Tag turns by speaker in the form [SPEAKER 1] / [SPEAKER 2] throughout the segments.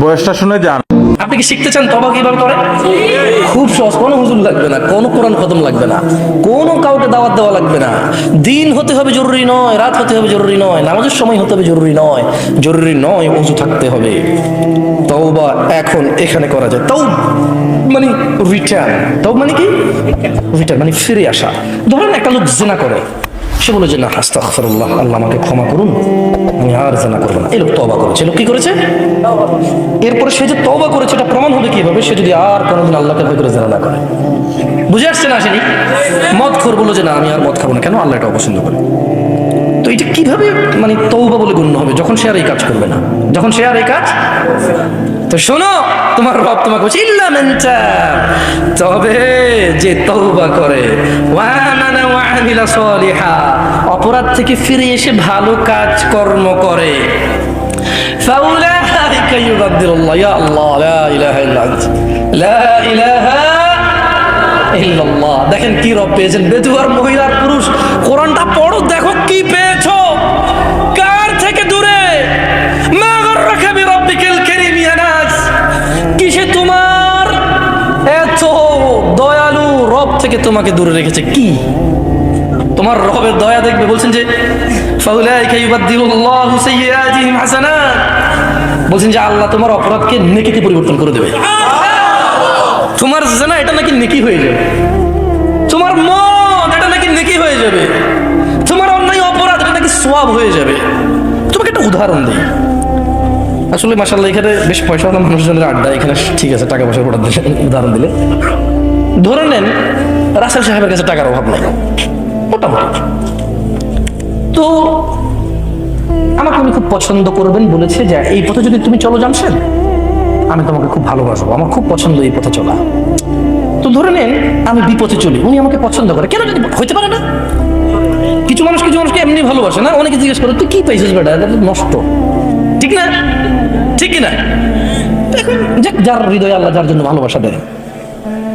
[SPEAKER 1] বয়সটা শুনে যান।
[SPEAKER 2] আপনি কি শিখতে চান তওবা কিভাবে করে? খুব সহজ, কোনো হুজুর লাগবে না, কোনো কোরআন খতম লাগবে না, কোনো কাউকে দাওয়াত দেওয়া লাগবে না। দিন হতে হবে জরুরি নয়, রাত হতে হবে জরুরি নয়, নামাজের সময় হতে হবে জরুরি নয়, জরুরি নয় ওযু থাকতে হবে। তওবা এখন এখানে করা যায়। তাও মানে রিটার্ন, তাও মানে কি রিটার্ন মানে ফিরে আসা। ধরেন একটা লোক জিনা করে, সে বলে যে না আস্তাগফিরুল্লাহ, আল্লাহ আমাকে ক্ষমা করুন, আমি আর জিনা করবো না। এই লোক তওবা করেছে। লোক কি করেছে? এরপরে সে যে তওবা করেছে এটা প্রমাণ হবে কিভাবে? সে যদি আর কোনোদিন আল্লাহকে ভয় করে জিনা না করে। বুঝে আসছে না? আসেনি? মদখোর বললো যে না আমি আর মদ খাবো না, কেন? আল্লাহ এটা অপছন্দ করে। তো এটা কিভাবে মানে তওবা বলে গণ্য হবে? যখন সে আর এই কাজ করবে না, যখন সে আর এই কাজ। তো শোনো, তোমার রব তোমাকে বলছে ইল্লা মান তাব, তবে যে তওবা করে, ওয়া আমানা ওয়া আমিলা সলিহা, অপরাধ থেকে ফিরে এসে ভালো কাজ কর্ম করে, ফাউলাইকা ইউবাদদিলুল্লাহ, ইয়া আল্লাহ লা ইলাহা ইল্লা আনতা, লা ইলাহা ইল্লাল্লাহ। দেখেন কি রব পেয়েছেন, বেদুয়ার মহিলার পুরুষ। কোরআনটা পড়ো, দেখো কি পেয়েছো, কার থেকে দূরে। মা গাররাকা বিরাব্বিকাল কারীম ইয়া নাস, কিসে তোমার এত দয়ালু রব থেকে তোমাকে দূরে রেখেছে? কি তোমার রবের দয়া দেখবে? বলছেন যে ফাউলাইকা ইউবাদদিলুল্লাহু সাইয়্যাতিহিম হাসানাত, বলছেন যে আল্লাহ তোমার অপরাধকে নেকিতে পরিবর্তন করে দেবে। তোমার জিনা এটা নাকি নেকি হয়ে যাবে, তোমার মদ এটা নাকি নেকি হয়ে যাবে, তোমার অন্যায় অপরাধ এটা নাকি সওয়াব হয়ে যাবে। তোমাকে একটা উদাহরণ দিই। আসলে মাশাআল্লাহ এখানে বেশ পয়সাওয়ালা মানুষজনের আড্ডা, এখানে ঠিক আছে, টাকা পয়সার উদাহরণ দিলে ধরে নেন রাসেল সাহেবের কাছে টাকার অভাব নাই মোটামুটি। তো আমাকে উনি খুব পছন্দ করবেন বলেছে যে এই পথে যদি তুমি চলো জামশেদ, আমি তোমাকে খুব ভালোবাসবো, আমার খুব পছন্দ এই পথে চলা। তো ধরে নেন আমি বিপথে চলি, উনি আমাকে পছন্দ করে, কেন যদি হইতে পারে না? কিছু মানুষকে এমনি ভালোবাসে না, অনেকে জিজ্ঞেস করে তুই কি পাইছিস বেটা, এটা নষ্ট, ঠিক না? ঠিক কিনা? যার হৃদয়ে আল্লাহ যার জন্য ভালোবাসা দেয়।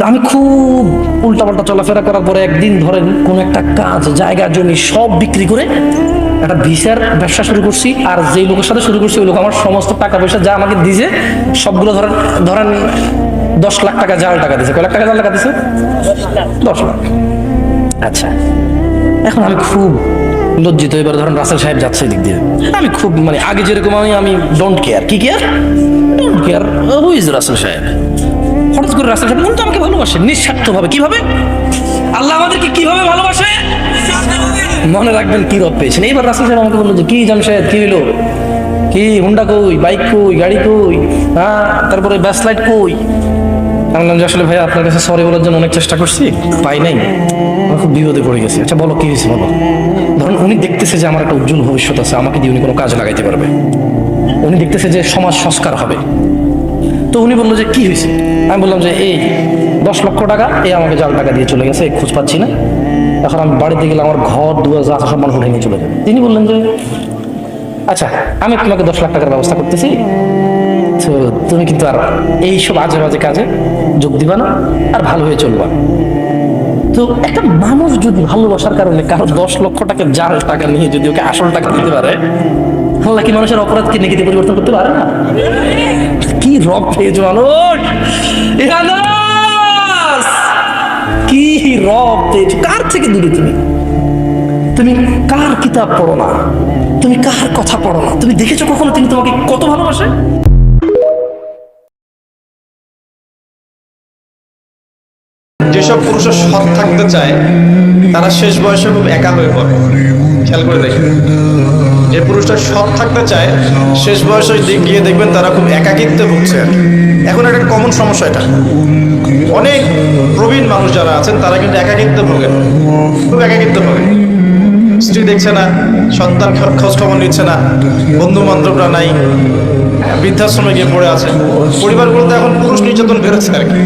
[SPEAKER 2] আমি খুব উল্টাপাল্টা চলাফেরা করার পরে একদিন ধরেন কোন একটা কাজ, জায়গা, জমি সব বিক্রি করে একটা ভিসার ব্যবসা শুরু করছি। আর যেই লোকের সাথে শুরু করছি ওই লোক আমার সমস্ত টাকা পয়সা যা আমাকে দিয়েছে সবগুলো ধরেন 10 লাখ টাকা জাল টাকা দিয়েছে। কয় লাখ টাকা জাল টাকা দিয়েছে? 10 লাখ। আচ্ছা, এখন আমি খুব লজ্জিত। এবার ধরেন রাসেল সাহেব যাচ্ছে দিক দিয়ে, আমি খুব মানে আগে যেরকম আমি ডোন্ট কেয়ার, কি care, don't care who is Russell সাহেব। হঠাৎ করে রাসেল সাহেব কিন্তু আমাকে ভালোবাসে নিঃস্বার্থভাবে। কিভাবে? আল্লাহ আমাদেরকে কিভাবে ভালোবাসে মনে রাখবেন কি রব পেয়েছেন। এইবার রাসেল সাহেব আমাকে বললো যে কি জামশেদ কি হইলো, কি হুন্ডা কই, বাইক কই, গাড়ি কই, হ্যাঁ তারপরে ব্যাসলাইট কই। আমি বললাম যে আসলে ভাই আপনার কাছে সরি বলার জন্য অনেক চেষ্টা করছি, পাই নাই, আমি খুব বিপদে পড়ে গেছি। আচ্ছা বলো কি হয়েছে বলো। ধরুন উনি দেখতেছে যে আমার একটা উজ্জ্বল ভবিষ্যৎ আছে, আমাকে দিয়ে উনি কোনো কাজে লাগাইতে পারবে, উনি দেখতেছে যে সমাজ সংস্কার হবে। তো উনি বললো যে কি হয়েছে। আমি বললাম যে এই 10 লক্ষ টাকা এই আমাকে জাল টাকা দিয়ে চলে গেছে, খোঁজ পাচ্ছি না, এখন আমি বাড়িতে গেলে আমার ঘর দুয়ার যা সব মানুষ উঠে নিয়ে চলে যাবে। তিনি বললেন যে আচ্ছা আমি তোমাকে 10 লাখ টাকার ব্যবস্থা করতেছি, তো তুমি কিন্তু আর এইসব আজে বাজে কাজে যোগ দিবা না, আর ভালো হয়ে চলবা। তো একটা মানুষ যদি ভালোবাসার কারণে কারো 10 লক্ষ টাকা জাল টাকা নিয়ে যদি ওকে আসল টাকা দিতে পারে, আল্লাহ কি মানুষের অপরাধকে নেকিতে পরিবর্তন করতে পারে না? কি রব পেয়েছ মানুষ, কি রব পেয়েছ। কার থেকে দূরে তুমি কার কিতাব পড়ো না, তুমি কার কথা পড়ো না, তুমি দেখেছো কখনো তিনি তোমাকে কত ভালোবাসে?
[SPEAKER 3] যেসব পুরুষের সৎ থাকতে চায় তারা শেষ বয়সে খুব একা হয়ে পড়ে। খেয়াল করে দেখেন, যে পুরুষটা সৎ থাকতে চায় শেষ বয়সে গিয়ে দেখবেন তারা খুব একাকিত্বে ভুগছে। এখন একটা কমন সমস্যা, এটা অনেক প্রবীণ মানুষ যারা আছেন তারা কিন্তু একাকিত্বে ভোগেন, খুব একাকিত্বে ভোগেন। স্ত্রী দেখছে না, সন্তান খোঁজ খবর নিচ্ছে না, বন্ধু বান্ধবরা নাই, বৃদ্ধাশ্রমে গিয়ে পড়ে আছে। পরিবারগুলোতে এখন পুরুষ নির্যাতন বেড়েছে আর কি।